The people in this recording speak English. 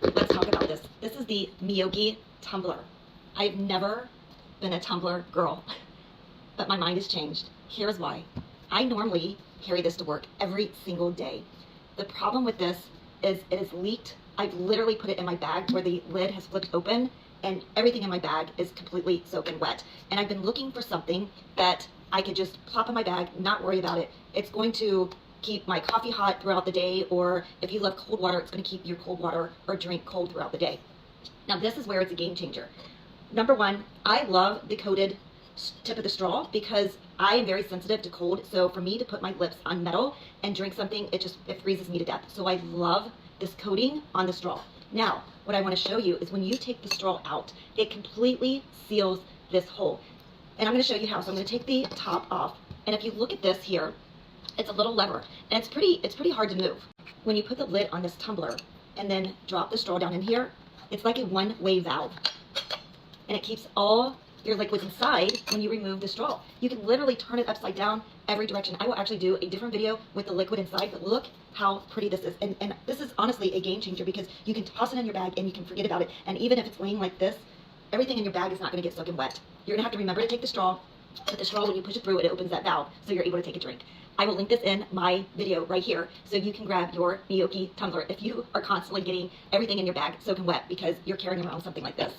let's talk about this. This is the Meoky Tumbler. I've never been a tumbler girl, but my mind has changed. Here's why. I normally carry this to work every single day. The problem with this is it is leaked. I've literally put it in my bag where the lid has flipped open and everything in my bag is completely soaking wet. And I've been looking for something that I could just plop in my bag, not worry about it. It's going to keep my coffee hot throughout the day, or if you love cold water, it's going to keep your cold water or drink cold throughout the day. Now this is where it's a game changer. Number one, I love the coated tip of the straw because I am very sensitive to cold. So for me to put my lips on metal and drink something, it freezes me to death. So I love this coating on the straw. Now, what I want to show you is when you take the straw out, it completely seals this hole. And I'm going to show you how. So I'm going to take the top off. And if you look at this here, it's a little lever, and it's pretty hard to move. When you put the lid on this tumbler and then drop the straw down in here, it's like a one-way valve, and it keeps all your liquids inside when you remove the straw. You can literally turn it upside down every direction. I will actually do a different video with the liquid inside, but look how pretty this is. And this is honestly a game changer because you can toss it in your bag and you can forget about it. And even if it's laying like this, everything in your bag is not going to get soaking wet. You're going to have to remember to take the straw, but the straw, when you push it through, it opens that valve, so you're able to take a drink. I will link this in my video right here, so you can grab your Meoky Tumbler if you are constantly getting everything in your bag soaking wet because you're carrying around something like this.